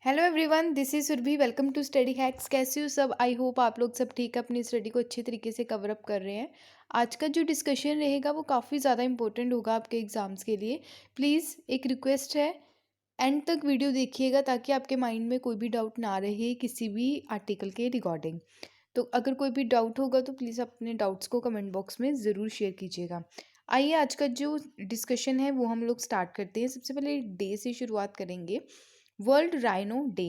Hello everyone, this is Surabhi. Welcome to study hacks. कैसे हो सब? आई होप आप लोग सब ठीक है, अपनी स्टडी को अच्छे तरीके से कवर अप कर रहे हैं। आज का जो डिस्कशन रहेगा वो काफ़ी ज़्यादा इंपॉर्टेंट होगा आपके एग्ज़ाम्स के लिए। प्लीज़ एक रिक्वेस्ट है, एंड तक वीडियो देखिएगा ताकि आपके माइंड में कोई भी डाउट ना रहे किसी भी आर्टिकल के रिगार्डिंग। तो अगर कोई भी डाउट होगा तो प्लीज़ अपने डाउट्स को कमेंट बॉक्स में ज़रूर शेयर कीजिएगा। आइए आज का जो डिस्कशन है वो हम लोग स्टार्ट करते हैं। सबसे पहले डे से शुरुआत करेंगे। World rhino day.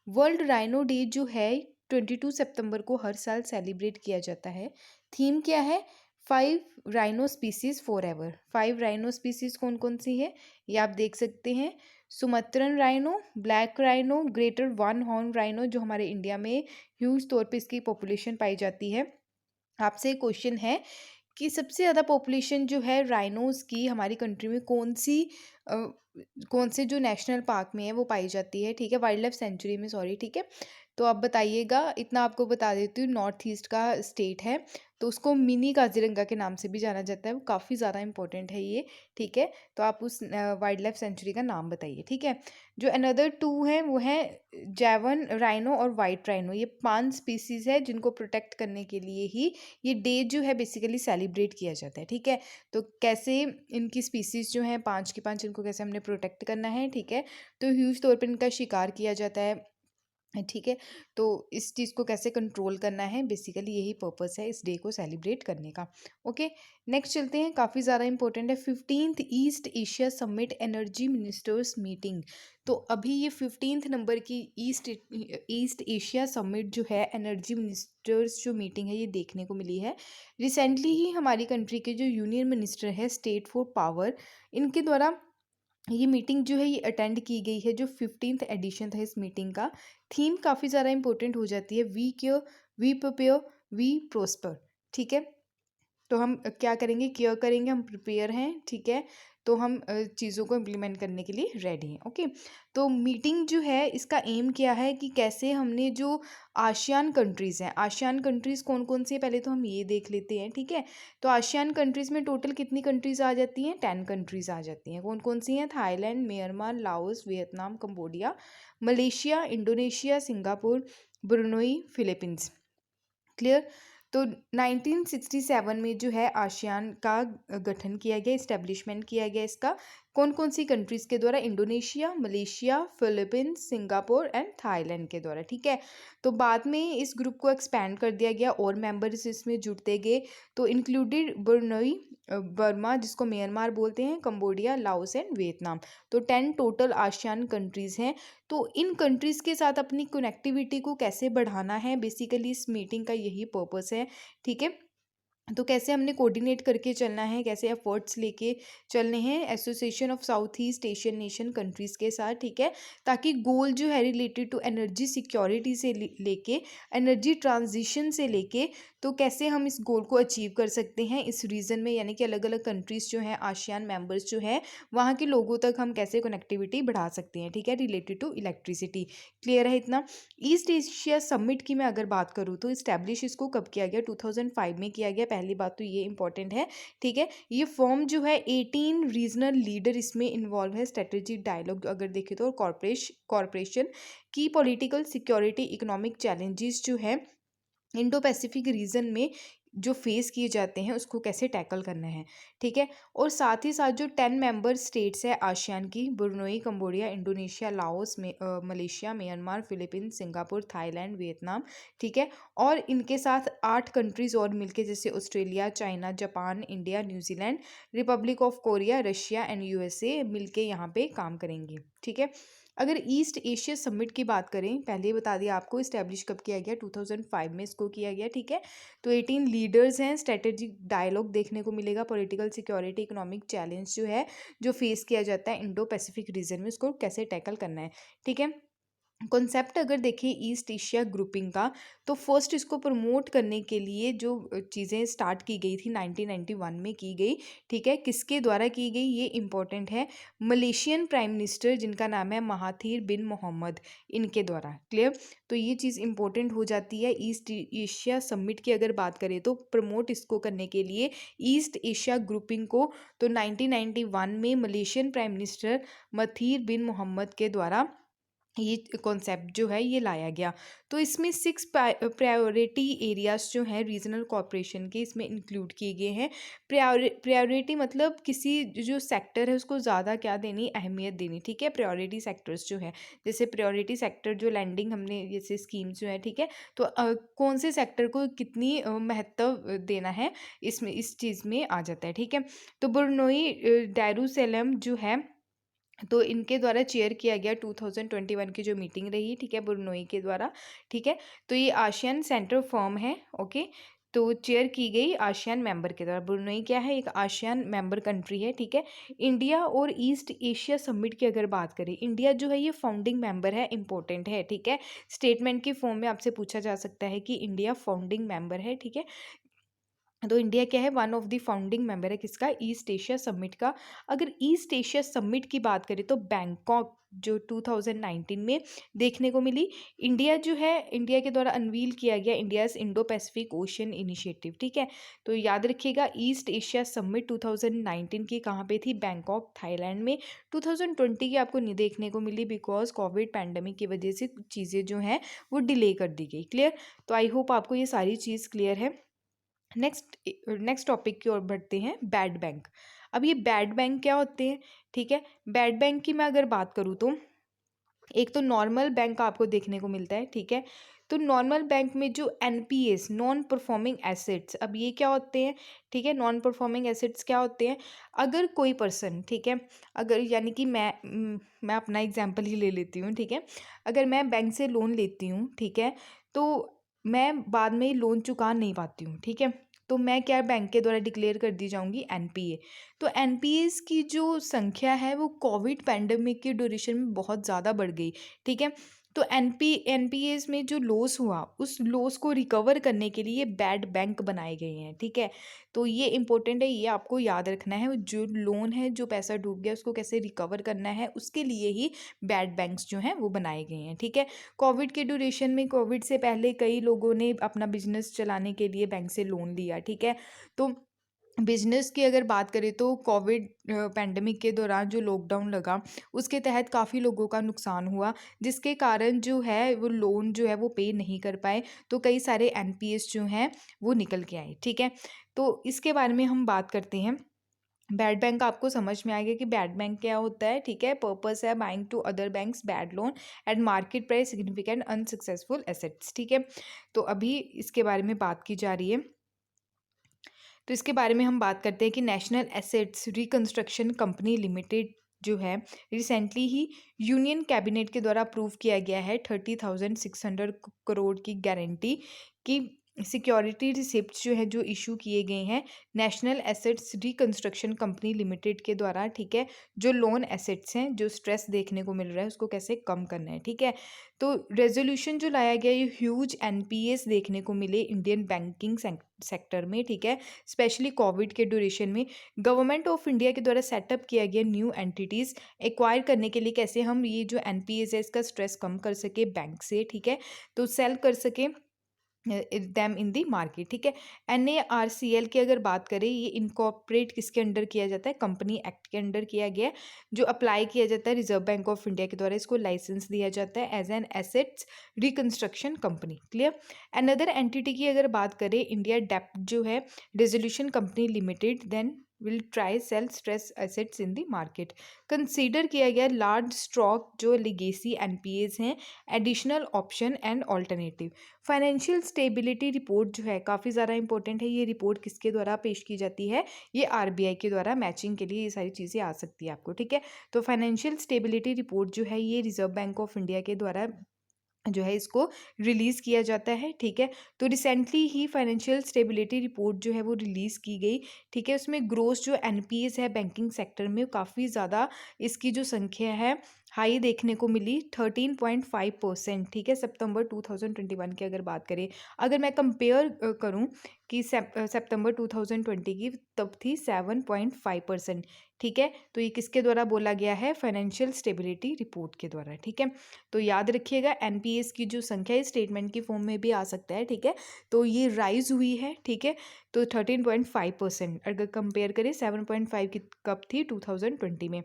World rhino day जो है 22 सितंबर को हर साल सेलिब्रेट किया जाता है। थीम क्या है? 5 rhino species forever. 5 rhino species कौन कौन सी है ये आप देख सकते हैं। Sumatran rhino, black rhino, greater one horn rhino जो हमारे इंडिया में ह्यूज तौर पे इसकी पॉपुलेशन पाई जाती है। आपसे क्वेश्चन है कि सबसे ज़्यादा पॉपुलेशन जो है राइनोज की हमारी कंट्री में अ, कौन से जो नेशनल पार्क में है वो पाई जाती है, ठीक है, वाइल्ड लाइफ सेंचुरी में, सॉरी, ठीक है। तो आप बताइएगा। इतना आपको बता देती हूँ, नॉर्थ ईस्ट का स्टेट है तो उसको मिनी काजीरंगा के नाम से भी जाना जाता है। वो काफ़ी ज़्यादा इंपॉर्टेंट है ये, ठीक है। तो आप उस वाइल्ड लाइफ सेंचुरी का नाम बताइए, ठीक है। जो अनदर टू हैं वो हैं जैवन राइनो और वाइट राइनो। ये 5 स्पीसीज है जिनको प्रोटेक्ट करने के लिए ही ये डे जो है बेसिकली सेलिब्रेट किया जाता है, ठीक है। तो कैसे इनकी स्पीसीज जो हैं 5 की 5, इनको कैसे हमने प्रोटेक्ट करना है, ठीक है। तो ह्यूज तौर पर इनका शिकार किया जाता है, ठीक है। तो इस चीज़ को कैसे कंट्रोल करना है, बेसिकली यही पर्पस है इस डे को सेलिब्रेट करने का। ओके, नेक्स्ट चलते हैं। काफ़ी ज़्यादा इंपॉर्टेंट है 15th east Asia summit energy ministers meeting. तो अभी ये 15th नंबर की ईस्ट ईस्ट एशिया समिट जो है एनर्जी मिनिस्टर्स जो मीटिंग है ये देखने को मिली है। रिसेंटली ही हमारी कंट्री के जो यूनियन मिनिस्टर है स्टेट फॉर पावर, इनके द्वारा ये मीटिंग जो है ये अटेंड की गई है। जो 15th एडिशन था इस मीटिंग का, थीम काफ़ी ज़्यादा इंपॉर्टेंट हो जाती है। We cure, we prepare, we prosper, ठीक है। तो हम क्या करेंगे? केयर करेंगे, हम प्रिपेयर हैं, ठीक है। तो हम चीज़ों को इम्प्लीमेंट करने के लिए रेडी हैं। ओके, तो मीटिंग जो है इसका एम क्या है कि कैसे हमने जो आसियान कंट्रीज़ हैं, आसियान कंट्रीज़ कौन कौन सी है पहले तो हम ये देख लेते हैं, ठीक है। तो आसियान कंट्रीज़ में टोटल कितनी कंट्रीज़ आ जाती हैं? 10 कंट्रीज़ आ जाती हैं। कौन कौन सी हैं? Thailand, Myanmar, Laos, Vietnam, Cambodia, Malaysia, Indonesia, Singapore, Brunei, Philippines. Clear? तो 1967 में जो है आसियान का गठन किया गया, इस्टेब्लिशमेंट किया गया इसका। कौन कौन सी कंट्रीज़ के द्वारा? Indonesia, Malaysia, Philippines, Singapore and Thailand के द्वारा, ठीक है। तो बाद में इस ग्रुप को एक्सपैंड कर दिया गया और मेंबर्स इसमें जुड़ते गए। तो इंक्लूडेड ब्रुनोई, बर्मा जिसको म्यांमार बोलते हैं, कंबोडिया, लाओस एंड वियतनाम। तो 10 टोटल आसियान कंट्रीज़ हैं। तो इन कंट्रीज़ के साथ अपनी कनेक्टिविटी को कैसे बढ़ाना है, बेसिकली इस मीटिंग का यही पर्पस है, ठीक है। तो कैसे हमने कोऑर्डिनेट करके चलना है, कैसे एफर्ट्स लेके चलने हैं association of south east Asian nation countries के साथ, ठीक है। ताकि गोल जो है रिलेटेड टू एनर्जी सिक्योरिटी से लेके एनर्जी ट्रांजिशन से लेके, तो कैसे हम इस गोल को अचीव कर सकते हैं इस रीजन में, यानी कि अलग अलग कंट्रीज़ जो हैं, आसियान मेंबर्स जो हैं, वहाँ के लोगों तक हम कैसे कनेक्टिविटी बढ़ा सकते हैं, ठीक है, रिलेटेड टू इलेक्ट्रिसिटी। क्लियर है इतना? ईस्ट एशिया समिट की मैं अगर बात करूँ तो इस्टेब्लिश इसको कब किया गया? 2005 में किया गया। पहली बात तो ये इंपॉर्टेंट है, ठीक है। ये फॉर्म जो है 18 रीजनल लीडर इसमें इन्वॉल्व है। स्ट्रेटेजिक डायलॉग अगर देखें तो, और कॉरपोरेशन की पॉलिटिकल सिक्योरिटी इकोनॉमिक चैलेंजेस जो है इंडो पैसिफिक रीजन में जो फेस किए जाते हैं उसको कैसे टैकल करना है, ठीक है। और साथ ही साथ जो 10 मेंबर स्टेट्स है आसियान की, ब्रुनोई, कंबोडिया, इंडोनेशिया, लाओस में Malaysia, Myanmar, Philippines, Singapore, Thailand, Vietnam, ठीक है। और इनके साथ 8 कंट्रीज़ और मिलके, जैसे Australia, China, Japan, India, New Zealand, Republic of Korea, Russia and USA मिलके यहाँ पे काम करेंगे, ठीक है। अगर ईस्ट एशिया समिट की बात करें, पहले ही बता दिया आपको, इस्टेब्लिश कब किया गया? 2005 में इसको किया गया, ठीक है। तो 18 लीडर्स हैं। स्ट्रेटेजिक डायलॉग देखने को मिलेगा। पॉलिटिकल सिक्योरिटी इकोनॉमिक चैलेंज जो है जो फेस किया जाता है इंडो पैसिफिक रीजन में, उसको कैसे टैकल करना है, ठीक है। कॉन्सेप्ट अगर देखें ईस्ट एशिया ग्रुपिंग का, तो फर्स्ट इसको प्रमोट करने के लिए जो चीज़ें स्टार्ट की गई थी 1991 में की गई, ठीक है। किसके द्वारा की गई ये इंपॉर्टेंट है? मलेशियन प्राइम मिनिस्टर जिनका नाम है महाथीर बिन मोहम्मद, इनके द्वारा। क्लियर? तो ये चीज़ इंपॉर्टेंट हो जाती है। ईस्ट एशिया समिट की अगर बात करें तो प्रमोट इसको करने के लिए ईस्ट एशिया ग्रुपिंग को, तो 1991 में मलेशियन प्राइम मिनिस्टर मथीर बिन मोहम्मद के द्वारा ये कॉन्सेप्ट जो है ये लाया गया। तो इसमें 6 प्रायोरिटी एरियाज़ जो हैं रीजनल कॉरपोरेशन के इसमें इंक्लूड किए गए हैं। प्रायोरिटी मतलब किसी जो सेक्टर है उसको ज़्यादा क्या देनी, अहमियत देनी, ठीक है। प्रायोरिटी सेक्टर्स जो है, जैसे प्रायोरिटी सेक्टर जो लैंडिंग हमने जैसे स्कीम्स जो है, ठीक है। तो कौन से सेक्टर को कितनी महत्व देना है, इसमें इस चीज़ में आ जाता है, ठीक है। तो बुरनोई दारुसैलम जो है, तो इनके द्वारा चेयर किया गया 2021 की जो मीटिंग रही, ठीक है, बुरनोई के द्वारा, ठीक है। तो ये आसियान सेंटर फॉर्म है, ओके। तो चेयर की गई आसियान मेंबर के द्वारा। बुरनोई क्या है, एक आसियान मेंबर कंट्री है, ठीक है। इंडिया और ईस्ट एशिया समिट की अगर बात करें, इंडिया जो है ये फाउंडिंग मेंबर है, इंपॉर्टेंट है, ठीक है। स्टेटमेंट की फॉर्म में आपसे पूछा जा सकता है कि इंडिया फाउंडिंग मेंबर है, ठीक है। तो इंडिया क्या है, one of the founding member है किसका, ईस्ट एशिया समिट का। अगर ईस्ट एशिया समिट की बात करें तो बैंकॉक जो 2019 में देखने को मिली। इंडिया जो है, इंडिया के द्वारा अनवील किया गया India's Indo Pacific ocean initiative, ठीक है। तो याद रखिएगा ईस्ट एशिया समिट 2019 की कहाँ पे थी, बैंकॉक थाईलैंड में। 2020 की आपको नहीं देखने को मिली बिकॉज कोविड पैंडमिक की वजह से कुछ चीज़ें जो हैं वो डिले कर दी गई। क्लियर। तो आई होप आपको ये सारी चीज़ क्लियर है। नेक्स्ट टॉपिक की ओर बढ़ते हैं, बैड बैंक। अब ये बैड बैंक क्या होते हैं, ठीक है। बैड बैंक की मैं अगर बात करूँ तो एक तो नॉर्मल बैंक आपको देखने को मिलता है, ठीक है। तो नॉर्मल बैंक में जो एनपीएस, नॉन परफॉर्मिंग एसेट्स, अब ये क्या होते हैं, ठीक है। नॉन परफॉर्मिंग एसेट्स क्या होते हैं, अगर कोई पर्सन, ठीक है, अगर यानी कि मैं अपना एग्जांपल ही ले लेती हूँ, ठीक है। अगर मैं बैंक से लोन लेती हूँ, ठीक है, तो मैं बाद में लोन चुका नहीं पाती हूँ, ठीक है। तो मैं क्या बैंक के द्वारा डिक्लेयर कर दी जाऊंगी एनपीए। तो एनपीएस की जो संख्या है वो कोविड पैंडमिक के ड्यूरेशन में बहुत ज़्यादा बढ़ गई, ठीक है। तो एनपीएस में जो लॉस हुआ उस लॉस को रिकवर करने के लिए बैड बैंक बनाए गए हैं, ठीक है। तो ये इंपॉर्टेंट है, ये आपको याद रखना है। जो लोन है, जो पैसा डूब गया उसको कैसे रिकवर करना है, उसके लिए ही बैड बैंक्स जो हैं वो बनाए गए हैं, ठीक है। कोविड के ड्यूरेशन में, कोविड से पहले कई लोगों ने अपना बिजनेस चलाने के लिए बैंक से लोन लिया, ठीक है। तो बिजनेस की अगर बात करें तो कोविड पैंडमिक के दौरान जो लॉकडाउन लगा उसके तहत काफ़ी लोगों का नुकसान हुआ, जिसके कारण जो है वो लोन जो है वो पे नहीं कर पाए। तो कई सारे एनपीएस जो हैं वो निकल के आए, ठीक है। तो इसके बारे में हम बात करते हैं। बैड बैंक आपको समझ में आएगा कि बैड बैंक क्या होता है, ठीक है। पर्पस है buying to other banks bad loan at market price significant unsuccessful assets, ठीक है। तो अभी इसके बारे में बात की जा रही है। तो इसके बारे में हम बात करते हैं कि national assets reconstruction company limited जो है, रिसेंटली ही यूनियन कैबिनेट के द्वारा अप्रूव किया गया है 30,600 करोड़ की गारंटी की सिक्योरिटी रिसिप्ट जो है जो इशू किए गए हैं national assets reconstruction company limited के द्वारा, ठीक है। जो लोन एसेट्स हैं, जो स्ट्रेस देखने को मिल रहा है उसको कैसे कम करना है, ठीक है। तो रेजोल्यूशन जो लाया गया, ये ह्यूज एनपीएस देखने को मिले इंडियन बैंकिंग सेक्टर में, ठीक है। स्पेशली कोविड के ड्यूरेशन में गवर्नमेंट ऑफ इंडिया के द्वारा सेटअप किया गया न्यू एंटिटीज़ एक्वायर करने के लिए, कैसे हम ये जो एनपीएस है इसका स्ट्रेस कम कर सके बैंक से, ठीक है। तो सेल कर सके दैम इन दी मार्केट, ठीक है। एनएआरसीएल की अगर बात करें, ये इनकॉर्पोरेट किसके अंडर किया जाता है, कंपनी एक्ट के अंडर किया गया है, जो अप्लाई किया जाता है रिजर्व बैंक ऑफ इंडिया के द्वारा। इसको लाइसेंस दिया जाता है as an assets reconstruction company. Clear. Another entity की अगर बात करें, इंडिया डेप्ट जो है resolution company limited, then will try sell stress assets in the market. Consider किया गया लार्ज स्टॉक जो लिगेसी एनपीएस हैं, additional option and alternative. Financial stability report जो है काफ़ी ज़्यादा इंपॉर्टेंट है। ये रिपोर्ट किसके द्वारा पेश की जाती है, ये आरबीआई के द्वारा। मैचिंग के लिए ये सारी चीज़ें आ सकती है आपको, ठीक है। तो फाइनेंशियल स्टेबिलिटी रिपोर्ट जो है ये रिजर्व बैंक ऑफ इंडिया के द्वारा जो है इसको रिलीज़ किया जाता है, ठीक है। तो रिसेंटली ही फाइनेंशियल स्टेबिलिटी रिपोर्ट जो है वो रिलीज़ की गई, ठीक है। उसमें ग्रोथ जो एनपीएस है बैंकिंग सेक्टर में काफ़ी ज़्यादा इसकी जो संख्या है हाई देखने को मिली, 13.5%, ठीक है। सितंबर 2021 की अगर बात करें, अगर मैं कंपेयर करूं कि सितंबर 2020 की, तब थी 7.5%, ठीक है। तो ये किसके द्वारा बोला गया है, फाइनेंशियल स्टेबिलिटी रिपोर्ट के द्वारा, ठीक है। तो याद रखिएगा एनपीएस की जो संख्या है स्टेटमेंट की फॉर्म में भी आ सकता है, ठीक है। तो ये राइज हुई है, ठीक है। तो 13.5% अगर कंपेयर करें 7.5 की कब थी, 2020 में।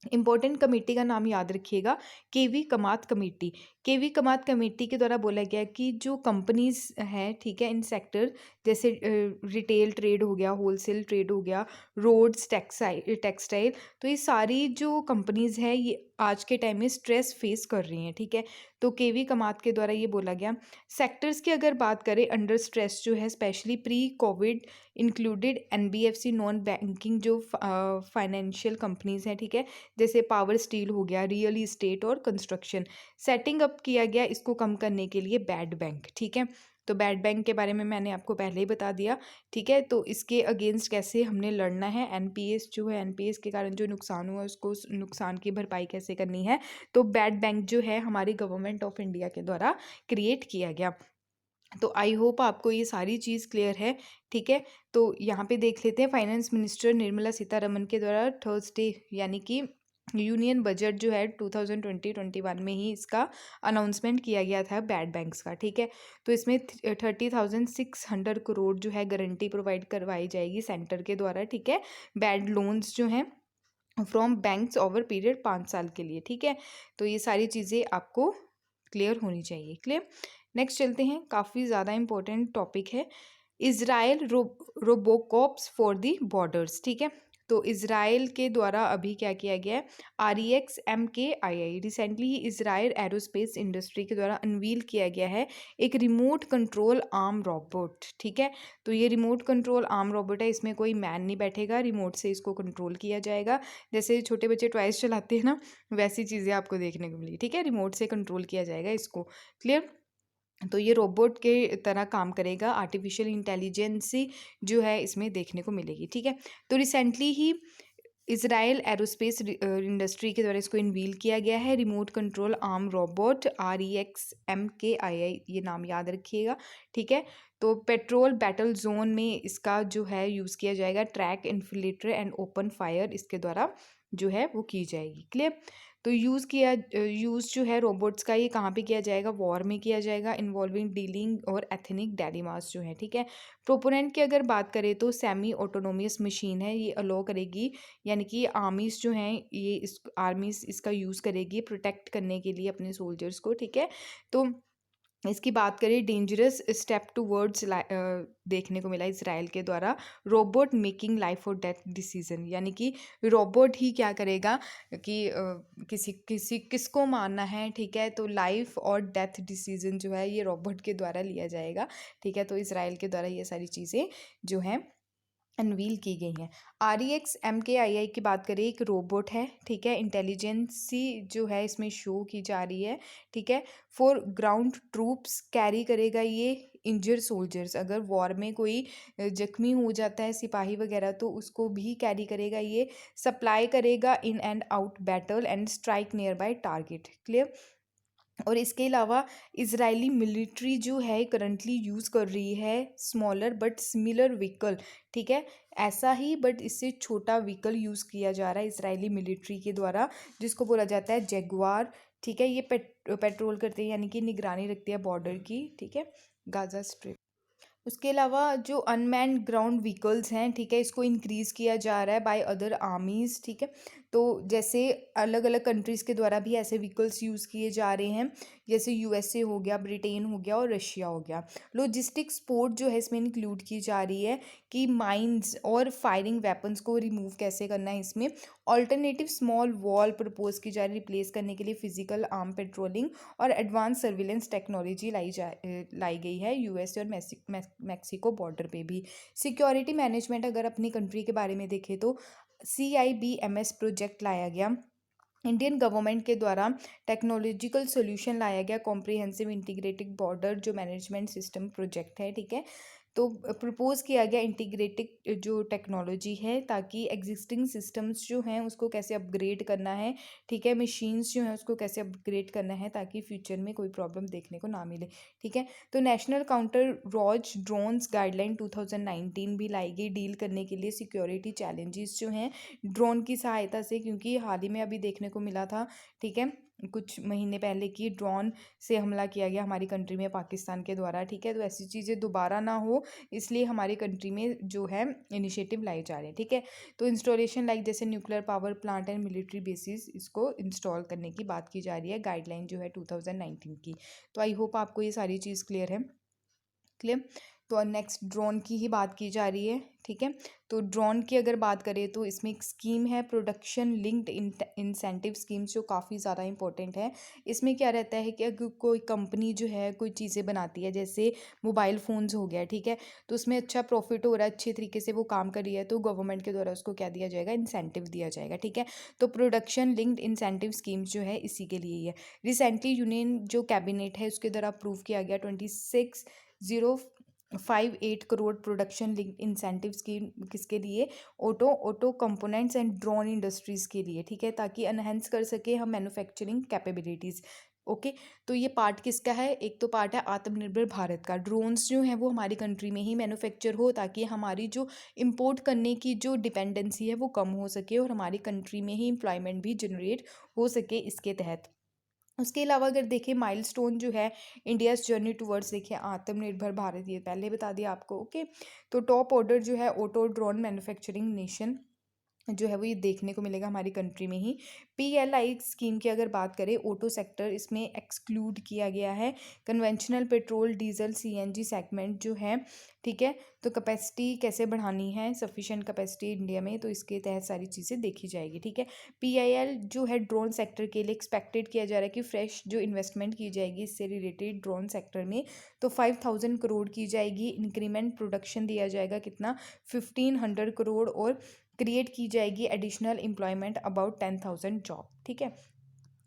इंपॉर्टेंट कमेटी का नाम याद रखिएगा, केवी कमात कमेटी। केवी कमात कमेटी के द्वारा बोला गया कि जो कंपनीज हैं, ठीक है, इन सेक्टर जैसे रिटेल ट्रेड हो गया, होलसेल ट्रेड हो गया, रोड्स, टेक्सटाइल, तो ये सारी जो कंपनीज हैं ये आज के टाइम में स्ट्रेस फेस कर रही हैं, ठीक है। तो केवी कमात के द्वारा ये बोला गया। सेक्टर्स की अगर बात करें अंडर स्ट्रेस जो है, specially pre Covid included NBFC, non banking जो फाइनेंशियल कंपनीज हैं, ठीक है, जैसे पावर स्टील हो गया, रियल इस्टेट और कंस्ट्रक्शन। सेटिंग अप किया गया इसको कम करने के लिए बैड बैंक, ठीक है। तो बैड बैंक के बारे में मैंने आपको पहले ही बता दिया, ठीक है। तो इसके अगेंस्ट कैसे हमने लड़ना है, एनपीएस जो है, एनपीएस के कारण जो नुकसान हुआ उसको उस नुकसान की भरपाई कैसे करनी है, तो बैड बैंक जो है हमारी गवर्नमेंट ऑफ इंडिया के द्वारा क्रिएट किया गया। तो आई होप आपको ये सारी चीज़ क्लियर है, ठीक है। तो यहाँ पे देख लेते हैं, फाइनेंस मिनिस्टर निर्मला सीतारमन के द्वारा थर्सडे यानी कि यूनियन बजट जो है 2020-21 में ही इसका अनाउंसमेंट किया गया था बैड बैंक्स का, ठीक है। तो इसमें 30,600 करोड़ जो है गारंटी प्रोवाइड करवाई जाएगी सेंटर के द्वारा, ठीक है, बैड लोन्स जो हैं फ्रॉम बैंक्स ओवर पीरियड 5 साल के लिए, ठीक है। तो ये सारी चीज़ें आपको क्लियर होनी चाहिए, क्लियर। नेक्स्ट चलते हैं, काफ़ी ज़्यादा इंपॉर्टेंट टॉपिक है, इज़राइल रोबोकॉप्स फॉर द बॉर्डर्स, ठीक है। तो इज़राइल के द्वारा अभी क्या किया गया है, REX-MKII रिसेंटली ही इज़राइल एरोस्पेस इंडस्ट्री के द्वारा अनवील किया गया है एक रिमोट कंट्रोल आर्म रोबोट, ठीक है। तो ये रिमोट कंट्रोल आर्म रोबोट है, इसमें कोई मैन नहीं बैठेगा, रिमोट से इसको कंट्रोल किया जाएगा। जैसे छोटे बच्चे टॉयज चलाते हैं ना, वैसी चीज़ें आपको देखने को मिली, ठीक है, रिमोट से कंट्रोल किया जाएगा इसको, क्लियर। तो ये रोबोट के तरह काम करेगा, आर्टिफिशियल इंटेलिजेंसी जो है इसमें देखने को मिलेगी, ठीक है। तो रिसेंटली ही इज़राइल एरोस्पेस इंडस्ट्री के द्वारा इसको इनवील किया गया है, remote control arm robot REX-MKII, ये नाम याद रखिएगा, ठीक है। तो पेट्रोल बैटल जोन में इसका जो है यूज़ किया जाएगा, ट्रैक, इन्फिलेटर एंड ओपन फायर इसके द्वारा जो है वो की जाएगी, क्लियर। तो यूज़ जो है रोबोट्स का ये कहाँ पे किया जाएगा, वॉर में किया जाएगा, इन्वॉल्विंग डीलिंग और एथनिक डेलिमास जो है, ठीक है। प्रोपोनेंट की अगर बात करें तो सेमी ऑटोनोमियस मशीन है, ये अलो करेगी, यानी कि आर्मीज जो हैं ये इस आर्मीज इसका यूज़ करेगी प्रोटेक्ट करने के लिए अपने सोल्जर्स को, ठीक है। तो इसकी बात करें, डेंजरस स्टेप टूवर्ड्स देखने को मिला इसराइल के द्वारा, रोबोट मेकिंग लाइफ और डेथ डिसीजन, यानी कि रोबोट ही क्या करेगा कि किसको मारना है, ठीक है। तो लाइफ और डेथ डिसीजन जो है ये रोबोट के द्वारा लिया जाएगा, ठीक है। तो इसराइल के द्वारा ये सारी चीज़ें जो हैं अनवील की गई हैं। REX-MKII की बात करें, एक रोबोट है, ठीक है, इंटेलिजेंसी जो है इसमें शो की जा रही है, ठीक है। फॉर ग्राउंड ट्रूप्स कैरी करेगा ये इंजर सोल्जर्स, अगर वॉर में कोई जख्मी हो जाता है सिपाही वगैरह तो उसको भी कैरी करेगा ये, सप्लाई करेगा in and out battle and strike near by target, clear. और इसके अलावा इजरायली मिलिट्री जो है करंटली यूज़ कर रही है स्मॉलर बट सिमिलर व्हीकल, ठीक है, ऐसा ही बट इससे छोटा व्हीकल यूज़ किया जा रहा है इजरायली मिलिट्री के द्वारा, जिसको बोला जाता है जैगुआर, ठीक है। ये पेट्रोल करते हैं यानी कि निगरानी रखती है बॉर्डर की, ठीक है, गाजा स्ट्रिप। उसके अलावा जो अनमैन्ड ग्राउंड व्हीकल्स हैं, ठीक है, इसको इंक्रीज़ किया जा रहा है बाय अदर आर्मीज़, ठीक है। तो जैसे अलग अलग कंट्रीज़ के द्वारा भी ऐसे व्हीकल्स यूज़ किए जा रहे हैं, जैसे USA हो गया, ब्रिटेन हो गया और रशिया हो गया। लॉजिस्टिक सपोर्ट जो है इसमें इंक्लूड की जा रही है कि माइंस और फायरिंग वेपन्स को रिमूव कैसे करना है इसमें, ऑल्टरनेटिव स्मॉल वॉल प्रपोज की जा रही रिप्लेस करने के लिए फिजिकल आर्म पेट्रोलिंग और एडवांस सर्विलेंस टेक्नोलॉजी लाई गई है USA और मैक्सिको बॉर्डर पे भी। सिक्योरिटी मैनेजमेंट अगर अपनी कंट्री के बारे में देखें तो CIBMS प्रोजेक्ट लाया गया, इंडियन गवर्नमेंट के द्वारा टेक्नोलॉजिकल सोल्यूशन लाया गया, कॉम्प्रिहेंसिव इंटीग्रेटेड बॉर्डर जो मैनेजमेंट सिस्टम प्रोजेक्ट है, ठीक है। तो प्रपोज किया गया इंटीग्रेटेड जो टेक्नोलॉजी है, ताकि एग्जिस्टिंग सिस्टम्स जो हैं उसको कैसे अपग्रेड करना है, ठीक है, मशीन्स जो हैं उसको कैसे अपग्रेड करना है ताकि फ्यूचर में कोई प्रॉब्लम देखने को ना मिले, ठीक है। तो national counter rows drones guideline 2019 भी लाई गई डील करने के लिए सिक्योरिटी चैलेंजेस जो हैं ड्रोन की सहायता से, क्योंकि हाल ही में अभी देखने को मिला था, ठीक है, कुछ महीने पहले कि ड्रोन से हमला किया गया हमारी कंट्री में पाकिस्तान के द्वारा, ठीक है। तो ऐसी चीज़ें दोबारा ना हो, इसलिए हमारी कंट्री में जो है इनिशिएटिव लाए जा रहे हैं, ठीक है। तो इंस्टॉलेशन लाइक जैसे nuclear power plant and military bases, इसको इंस्टॉल करने की बात की जा रही है, गाइडलाइन जो है 2019 की। तो आई होप आपको ये सारी चीज़ क्लियर है। क्लियर। तो नेक्स्ट ड्रोन की ही बात की जा रही है, ठीक है। तो ड्रोन की अगर बात करें तो इसमें एक स्कीम है प्रोडक्शन लिंक्ड इंसेंटिव स्कीम्स, जो काफ़ी ज़्यादा इंपॉर्टेंट है। इसमें क्या रहता है कि अगर कोई कंपनी जो है कोई चीज़ें बनाती है, जैसे मोबाइल फ़ोन्स हो गया, ठीक है, तो उसमें अच्छा प्रॉफिट हो रहा है, अच्छे तरीके से वो काम कर रही है, तो गवर्नमेंट के द्वारा उसको क्या दिया जाएगा, इंसेंटिव दिया जाएगा, ठीक है। तो प्रोडक्शन लिंक्ड इंसेंटिव स्कीम्स जो है इसी के लिए ही है। रिसेंटली यूनियन जो कैबिनेट है उसके द्वारा अप्रूव किया गया 26,058 crore production linked incentive scheme, किसके लिए, auto components and drone industries के लिए, ठीक है, ताकि एनहेंस कर सके हम मैन्युफैक्चरिंग कैपेबिलिटीज़। ओके। तो ये पार्ट किसका है, एक तो पार्ट है आत्मनिर्भर भारत का, ड्रोन्स जो हैं वो हमारी कंट्री में ही मैन्युफैक्चर हो, ताकि हमारी जो इंपोर्ट करने की जो डिपेंडेंसी है वो कम हो सके और हमारी कंट्री में ही एम्प्लॉयमेंट भी जनरेट हो सके इसके तहत। उसके अलावा अगर देखें माइलस्टोन जो है इंडियाज़ जर्नी टूवर्ड्स, देखिए आत्मनिर्भर भारत, ये पहले बता दिया आपको, ओके। तो टॉप ऑर्डर जो है ऑटो ड्रोन मैन्युफैक्चरिंग नेशन जो है वो ये देखने को मिलेगा हमारी कंट्री में ही। पीएलआई स्कीम की अगर बात करें, ऑटो सेक्टर इसमें एक्सक्लूड किया गया है, conventional petrol diesel CNG segment जो है, ठीक है। तो कैपेसिटी कैसे बढ़ानी है, सफिशिएंट कैपेसिटी इंडिया में, तो इसके तहत सारी चीज़ें देखी जाएगी, ठीक है। पीआईएल जो है ड्रोन सेक्टर के लिए एक्सपेक्टेड किया जा रहा है कि फ्रेश जो इन्वेस्टमेंट की जाएगी इससे रिलेटेड ड्रोन सेक्टर में, तो 5,000 करोड़ की जाएगी। इंक्रीमेंट प्रोडक्शन दिया जाएगा कितना, 1,500 करोड़, और क्रिएट की जाएगी एडिशनल एम्प्लॉयमेंट अबाउट 10,000 जॉब, ठीक है।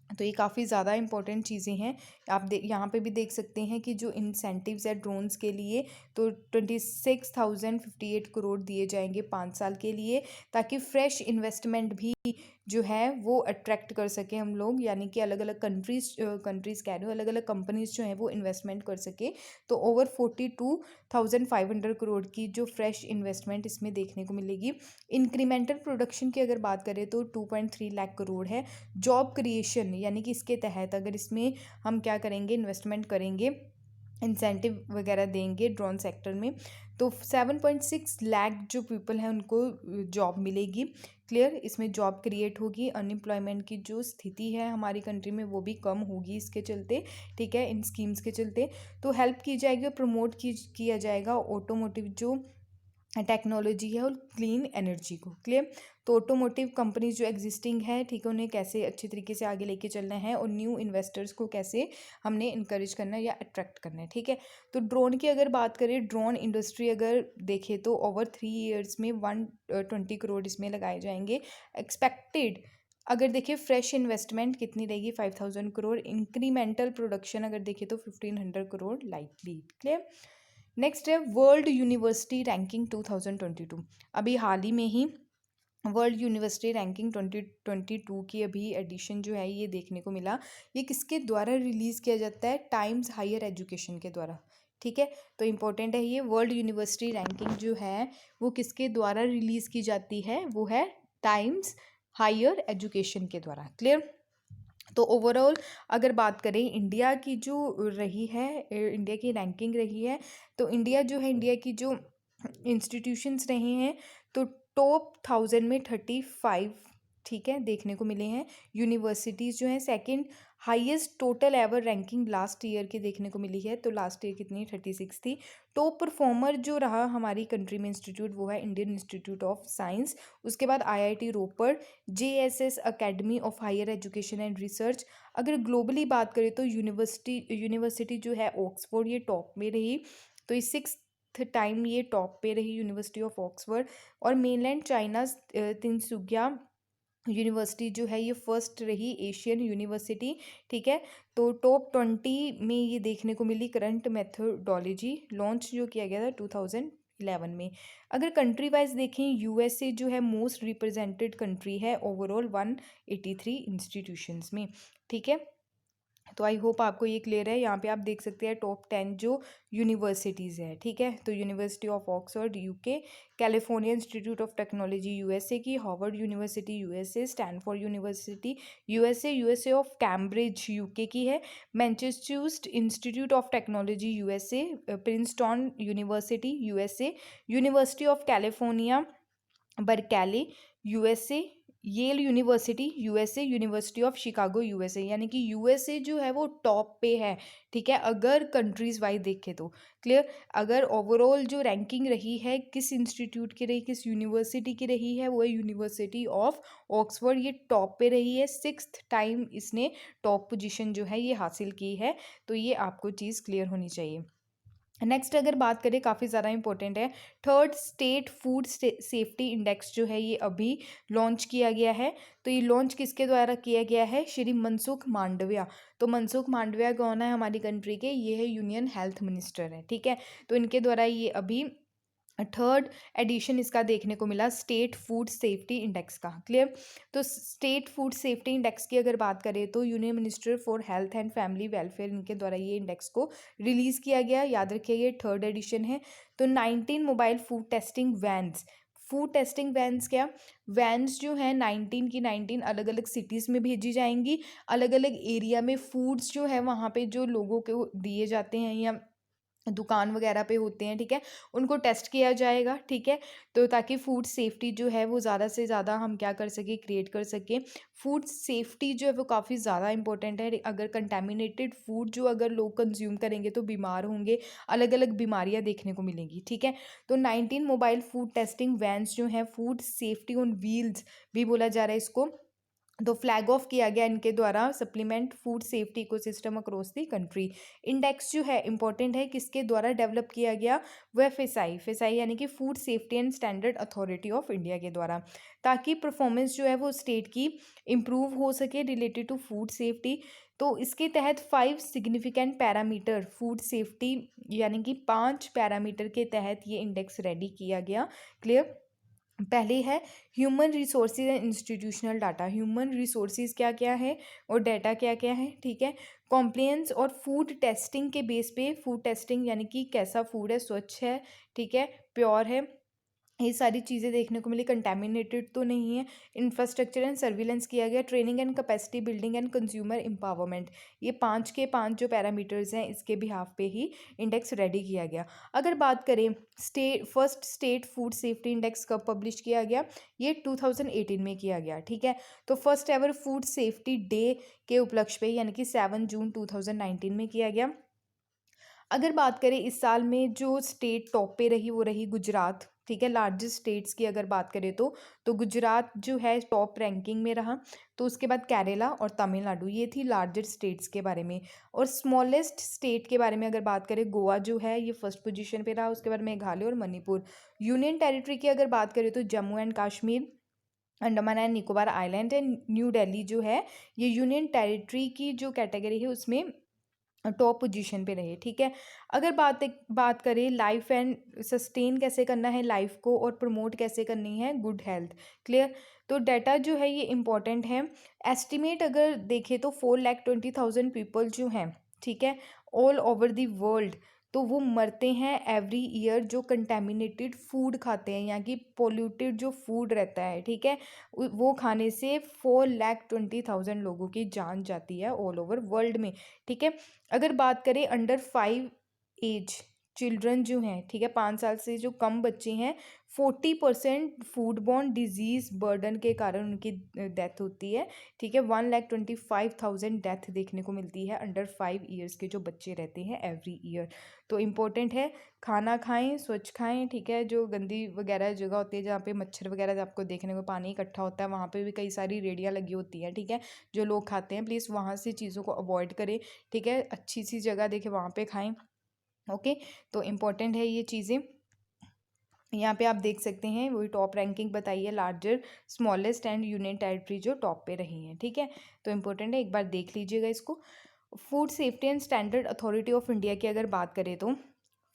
तो ये काफ़ी ज़्यादा इंपॉर्टेंट चीज़ें हैं। आप यहाँ पे भी देख सकते हैं कि जो इंसेंटिव्स है ड्रोन्स के लिए, तो 26,058 करोड़ दिए जाएंगे 5 साल के लिए, ताकि फ्रेश इन्वेस्टमेंट भी जो है वो अट्रैक्ट कर सके हम लोग, यानी कि अलग अलग कंट्रीज़ कह रहे हो, अलग अलग कंपनीज जो हैं वो इन्वेस्टमेंट कर सके। तो ओवर 42,500 करोड़ की जो फ्रेश इन्वेस्टमेंट इसमें देखने को मिलेगी। इंक्रीमेंटल प्रोडक्शन की अगर बात करें तो 2.3 लाख करोड़ है। जॉब क्रिएशन, यानी कि इसके तहत अगर इसमें हम क्या करेंगे, इन्वेस्टमेंट करेंगे, इंसेंटिव वगैरह देंगे ड्रोन सेक्टर में, तो 7.6 लाख जो पीपल हैं उनको जॉब मिलेगी। क्लियर। इसमें जॉब क्रिएट होगी, अनएम्प्लॉयमेंट की जो स्थिति है हमारी कंट्री में वो भी कम होगी इसके चलते, ठीक है, इन स्कीम्स के चलते। तो हेल्प की जाएगी और प्रमोट किया जाएगा ऑटोमोटिव जो टेक्नोलॉजी है और क्लीन एनर्जी को। क्लियर। तो ऑटोमोटिव कंपनीज जो एग्जिस्टिंग है, ठीक है, उन्हें कैसे अच्छे तरीके से आगे लेके चलना है और न्यू इन्वेस्टर्स को कैसे हमने इनकरेज करना है या अट्रैक्ट करना है, ठीक है। तो ड्रोन की अगर बात करें, ड्रोन इंडस्ट्री अगर देखें तो ओवर 3 ईयर्स में 120 करोड़ इसमें लगाए जाएंगे एक्सपेक्टेड। अगर देखिए फ्रेश इन्वेस्टमेंट कितनी रहेगी, 5,000 करोड़। इंक्रीमेंटल प्रोडक्शन अगर देखें तो 1,500 करोड़ लाइकली। क्लियर। नेक्स्ट है वर्ल्ड यूनिवर्सिटी रैंकिंग 2022। अभी हाल ही में ही वर्ल्ड यूनिवर्सिटी रैंकिंग 2022 की अभी एडिशन जो है ये देखने को मिला। ये किसके द्वारा रिलीज़ किया जाता है, टाइम्स हायर एजुकेशन के द्वारा, ठीक है। तो इम्पोर्टेंट है ये वर्ल्ड यूनिवर्सिटी रैंकिंग जो है वो किसके द्वारा रिलीज़ की जाती है, वो है टाइम्स हायर एजुकेशन के द्वारा। क्लियर। तो ओवरऑल अगर बात करें इंडिया की जो रही है, इंडिया की रैंकिंग रही है, तो इंडिया जो है, इंडिया की जो इंस्टीट्यूशंस रहे हैं, तो टॉप 1000 में 35, ठीक है, देखने को मिले हैं। यूनिवर्सिटीज़ जो हैं second highest total ever ranking last year की देखने को मिली है, तो लास्ट ईयर कितनी, 36 थी। टॉप परफॉर्मर जो रहा हमारी कंट्री में इंस्टीट्यूट, वो है इंडियन इंस्टीट्यूट ऑफ साइंस। उसके बाद IIT Ropar, JSS academy of higher education and research. अगर ग्लोबली बात करें तो यूनिवर्सिटी जो है ऑक्सफोर्ड, ये टॉप में रही, तो ये 6th टाइम ये टॉप पे रही यूनिवर्सिटी ऑफ ऑक्सफोर्ड। और मेनलैंड चाइना तिनसुकिया यूनिवर्सिटी जो है ये फर्स्ट रही एशियन यूनिवर्सिटी, ठीक है। तो टॉप 20 में ये देखने को मिली। करंट मेथोडोलॉजी लॉन्च जो किया गया था 2011 में। अगर कंट्री वाइज देखें, यूएसए जो है मोस्ट रिप्रेजेंटेड कंट्री है ओवरऑल 183 इंस्टीट्यूशंस में, ठीक है। तो आई होप आपको ये क्लियर है। यहाँ पे आप देख सकते हैं टॉप 10 जो यूनिवर्सिटीज़ है, ठीक है। तो university of Oxford UK, California institute of technology USA की, Harvard university USA, Stanford university USA, USA of Cambridge UK की है, Manchester institute of technology USA, Princeton university USA, university of California Berkeley USA, Yale university USA, university of Chicago USA. यानी कि USA जो है वो top पे है, ठीक है, अगर कंट्रीज वाइज देखें तो। क्लियर। अगर ओवरऑल जो रैंकिंग रही है किस इंस्टीट्यूट की रही, किस यूनिवर्सिटी की रही है, वो है यूनिवर्सिटी ऑफ ऑक्सफोर्ड। ये टॉप पे रही है, 6th टाइम इसने टॉप पोजीशन जो है ये हासिल की है। तो ये आपको चीज़ क्लियर होनी चाहिए। नेक्स्ट अगर बात करें, काफ़ी ज़्यादा इंपॉर्टेंट है, third state food safety index जो है ये अभी लॉन्च किया गया है। तो ये लॉन्च किसके द्वारा किया गया है? श्री मनसुख मांडविया। तो मनसुख मांडविया कौन है हमारी कंट्री के? ये है यूनियन हेल्थ मिनिस्टर है, ठीक है। तो इनके द्वारा ये अभी थर्ड एडिशन इसका देखने को मिला स्टेट फूड सेफ्टी इंडेक्स का। क्लियर। तो स्टेट फूड सेफ्टी इंडेक्स की अगर बात करें तो union minister for health and family welfare इनके द्वारा ये इंडेक्स को रिलीज़ किया गया। याद रखिए ये थर्ड एडिशन है। तो 19 mobile food testing vans, food testing vans क्या, वैन्स जो हैं 19 की 19 अलग अलग सिटीज़ में भेजी जाएंगी। अलग अलग एरिया में फूड्स जो है वहाँ पे जो लोगों को दिए जाते हैं या दुकान वगैरह पे होते हैं, ठीक है, उनको टेस्ट किया जाएगा, ठीक है। तो ताकि फूड सेफ्टी जो है वो ज़्यादा से ज़्यादा हम क्या कर सकें, क्रिएट कर सकें। फूड सेफ्टी जो है वो काफ़ी ज़्यादा इंपॉर्टेंट है। अगर कंटेमिनेटेड फूड जो अगर लोग कंज्यूम करेंगे तो बीमार होंगे, अलग अलग बीमारियां देखने को मिलेंगी, ठीक है। तो 19 मोबाइल फूड टेस्टिंग वैन्स जो हैं, फूड सेफ्टी ऑन व्हील्स भी बोला जा रहा है इसको, तो फ्लैग ऑफ किया गया इनके द्वारा supplement food safety ecosystem across the country. Index जो है इंपॉर्टेंट है, किसके द्वारा डेवलप किया गया? वो है फेसाई यानी कि food safety and standard authority of India के द्वारा, ताकि परफॉर्मेंस जो है वो स्टेट की इम्प्रूव हो सके रिलेटेड टू फूड सेफ्टी। तो इसके तहत 5 सिग्निफिकेंट पैरामीटर फूड सेफ्टी यानी कि 5 पैरामीटर के तहत ये इंडेक्स रेडी किया गया। क्लियर। पहले है human resources and institutional data. Human resources क्या क्या है और डाटा क्या क्या है, ठीक है। कॉम्प्लायंस और फूड टेस्टिंग के बेस पे, फूड टेस्टिंग यानी कि कैसा फूड है, स्वच्छ है, ठीक है, प्योर है, ये सारी चीज़ें देखने को मिली, कंटेमिनेटेड तो नहीं है। इंफ्रास्ट्रक्चर एंड सर्विलेंस किया गया, training and capacity building and consumer empowerment. ये 5 के 5 जो पैरामीटर्स हैं इसके बिहाफ पे ही इंडेक्स रेडी किया गया। अगर बात करें first state food safety index कब पब्लिश किया गया? ये 2018 में किया गया, ठीक है। तो first ever food safety day के उपलक्ष्य पे यानी कि 7 जून 2019 में किया गया। अगर बात करें इस साल में जो स्टेट टॉप पे रही वो रही गुजरात, ठीक है। लार्जेस्ट स्टेट्स की अगर बात करें तो गुजरात जो है टॉप रैंकिंग में रहा। तो उसके बाद केरला और तमिलनाडु, ये थी लार्जेस्ट स्टेट्स के बारे में। और स्मॉलेस्ट स्टेट के बारे में अगर बात करें, गोवा जो है ये फर्स्ट पोजीशन पे रहा। उसके बाद मेघालय और मणिपुर। यूनियन टेरिटरी की अगर बात करें तो Jammu and Kashmir, Andaman and Nicobar island and new Delhi जो है ये यूनियन टेरिटरी की जो कैटेगरी है उसमें टॉप पोजीशन पे रहे, ठीक है। अगर बात करें लाइफ एंड सस्टेन कैसे करना है लाइफ को और प्रमोट कैसे करनी है गुड हेल्थ। क्लियर। तो डाटा जो है ये इंपॉर्टेंट है। एस्टिमेट अगर देखें तो 4,20,000 पीपल जो हैं, ठीक है, ऑल ओवर द वर्ल्ड, तो वो मरते हैं एवरी ईयर जो कंटेमिनेटेड फूड खाते हैं, यानी कि पोल्यूटेड जो फूड रहता है, ठीक है, वो खाने से 4,20,000 लोगों की जान जाती है ऑल ओवर वर्ल्ड में, ठीक है। अगर बात करें अंडर 5 एज चिल्ड्रन जो हैं, ठीक है, 5 साल से जो कम बच्चे हैं, 40% फूड बॉर्न डिजीज़ बर्डन के कारण उनकी डेथ होती है, ठीक है। 1,25,000 डेथ देखने को मिलती है अंडर 5 ईयर्स के जो बच्चे रहते हैं एवरी ईयर। तो इम्पोर्टेंट है, खाना खाएं, स्वच्छ खाएं, ठीक है। जो गंदी वगैरह जगह होती है जहाँ पे मच्छर वगैरह आपको देखने को पानी इकट्ठा होता है, वहाँ पे भी कई सारी रेडियाँ लगी होती हैं, ठीक है, जो लोग खाते हैं, प्लीज़ वहाँ से चीज़ों को अवॉइड करें, ठीक है। अच्छी सी जगह देखें वहाँ पे खाएं, ओके। तो इम्पोर्टेंट है ये चीज़ें। यहाँ पे आप देख सकते हैं वही टॉप रैंकिंग बताई है, larger, smallest and union territory जो टॉप पे रही हैं, ठीक है। तो इम्पोर्टेंट है, एक बार देख लीजिएगा इसको। Food safety and standard authority of India की अगर बात करें तो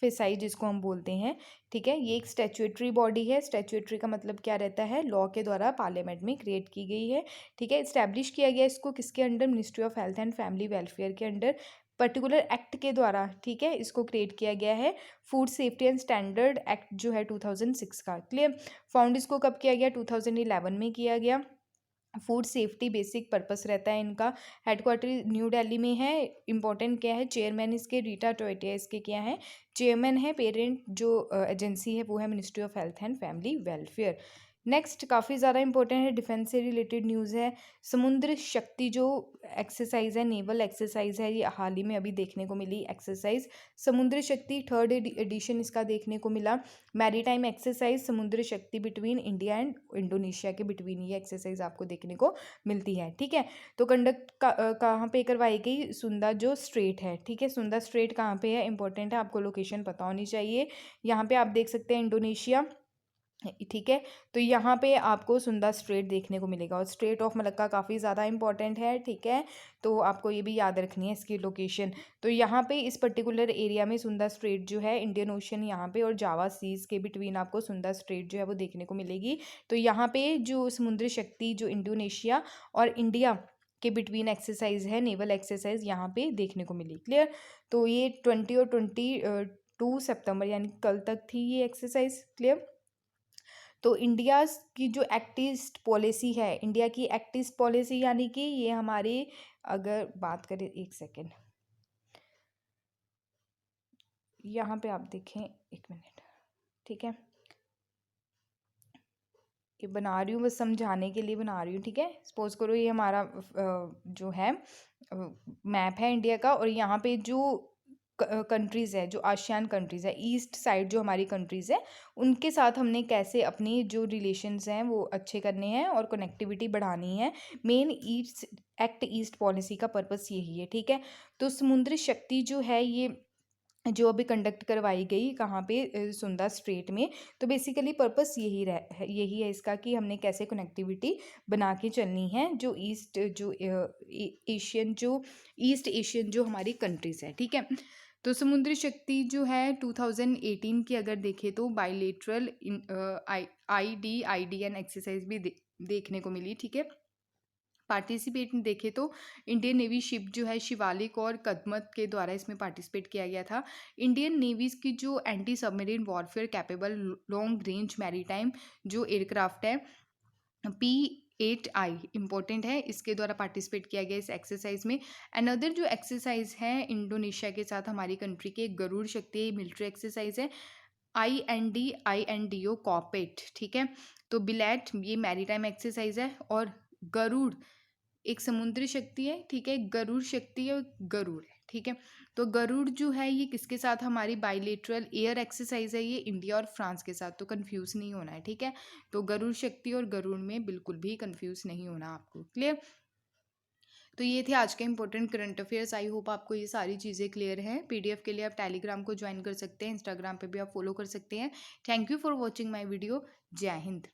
फेसाई जिसको हम बोलते हैं, ठीक है। ये एक स्टैट्यूटरी बॉडी है। स्टैट्यूटरी का मतलब क्या रहता है, लॉ के द्वारा पार्लियामेंट में क्रिएट की गई है, ठीक है। इस्टेब्लिश किया गया इसको किसके under, ministry of health and family welfare के अंडर, पर्टिकुलर एक्ट के द्वारा, ठीक है, इसको क्रिएट किया गया है। Food safety and standard act जो है 2006 का, क्लियर। फाउंड इसको कब किया गया, 2011 में किया गया। फूड सेफ्टी बेसिक पर्पस रहता है इनका। हेडक्वार्टर न्यू दिल्ली में है। इंपॉर्टेंट क्या है, चेयरमैन इसके रीटा टोएटिया इसके क्या है, चेयरमैन है। पेरेंट जो एजेंसी है वो है ministry of health and family welfare. Next काफ़ी ज़्यादा इंपॉर्टेंट है, डिफेंस से रिलेटेड न्यूज़ है। समुद्र शक्ति जो एक्सरसाइज है, नेवल एक्सरसाइज है, ये हाल ही में अभी देखने को मिली एक्सरसाइज। समुद्र शक्ति थर्ड एडिशन इसका देखने को मिला। मैरीटाइम एक्सरसाइज समुद्र शक्ति बिटवीन इंडिया एंड इंडोनेशिया के बिटवीन ये एक्सरसाइज आपको देखने को मिलती है, ठीक है। तो कंडक्ट कहाँ पे करवाई गई, सुंदा जो स्ट्रेट है, ठीक है। सुंदा स्ट्रेट कहाँ पे है, इंपॉर्टेंट है, आपको लोकेशन पता होनी चाहिए। यहाँ पे आप देख सकते हैं इंडोनेशिया, ठीक है। तो यहाँ पे आपको सुंदा स्ट्रेट देखने को मिलेगा और स्ट्रेट ऑफ मलक्का काफ़ी ज़्यादा इंपॉर्टेंट है, ठीक है। तो आपको ये भी याद रखनी है इसकी लोकेशन। तो यहाँ पे इस पर्टिकुलर एरिया में सुंदा स्ट्रेट जो है, इंडियन ओशन यहाँ पे और जावा सीज के बिटवीन आपको सुंदा स्ट्रेट जो है वो देखने को मिलेगी। तो यहाँ पे जो समुद्री शक्ति जो इंडोनेशिया और इंडिया के बिटवीन एक्सरसाइज है, नेवल एक्सरसाइज यहाँ पे देखने को मिली, क्लियर। तो ये 20 और 22 सितंबर यानी कल तक थी ये एक्सरसाइज, क्लियर। तो इंडिया की जो एक्ट ईस्ट पॉलिसी है, इंडिया की एक्ट ईस्ट पॉलिसी यानी कि ये हमारी, अगर बात करें, एक सेकेंड, यहाँ पे आप देखें, एक मिनट, ठीक है। ये बना रही हूँ बस समझाने के लिए बना रही हूँ, ठीक है। सपोज करो ये हमारा जो है मैप है इंडिया का, और यहाँ पे जो कंट्रीज़ है, जो आसियान कंट्रीज़ है, ईस्ट साइड जो हमारी कंट्रीज़ है, उनके साथ हमने कैसे अपनी जो रिलेशंस हैं वो अच्छे करने हैं और कनेक्टिविटी बढ़ानी है। Main east act east policy का पर्पस यही है, ठीक है। तो समुद्री शक्ति जो है ये जो अभी कंडक्ट करवाई गई कहाँ पे, सुंदा स्ट्रेट में। तो बेसिकली पर्पस यही है इसका कि हमने कैसे कनेक्टिविटी बना के चलनी है जो ईस्ट जो एशियन जो ईस्ट एशियन जो हमारी कंट्रीज़ है, ठीक है। तो समुद्री शक्ति जो है 2018 की अगर देखें तो बायलेटरल IDN एक्सरसाइज भी देखने को मिली, ठीक है। पार्टिसिपेट देखें तो इंडियन नेवी शिप जो है शिवालिक और कदमत के द्वारा इसमें पार्टिसिपेट किया गया था। इंडियन नेवी की जो anti submarine warfare capable long range maritime जो एयरक्राफ्ट है P8I इम्पोर्टेंट है, इसके द्वारा पार्टिसिपेट किया गया इस एक्सरसाइज में। अनदर जो एक्सरसाइज है इंडोनेशिया के साथ हमारी कंट्री के, गरुड़ शक्ति मिलिट्री एक्सरसाइज है, INDO कॉपेट, ठीक है। तो बिलेट ये मैरीटाइम एक्सरसाइज है, और गरुड़ एक समुद्री शक्ति है, ठीक है। गरुड़ शक्ति है, गरुड़ है, ठीक है। तो गरुड़ जो है ये किसके साथ हमारी बायलेटरल एयर एक्सरसाइज है, ये इंडिया और फ्रांस के साथ, तो कंफ्यूज नहीं होना है, ठीक है। तो गरुड़ शक्ति और गरुड़ में बिल्कुल भी कंफ्यूज नहीं होना आपको, क्लियर। तो ये थे आज के important current affairs. I hope आपको ये सारी चीज़ें क्लियर हैं। PDF के लिए आप टेलीग्राम को ज्वाइन कर सकते हैं, इंस्टाग्राम पे भी आप फॉलो कर सकते हैं। Thank you for watching my video. जय हिंद।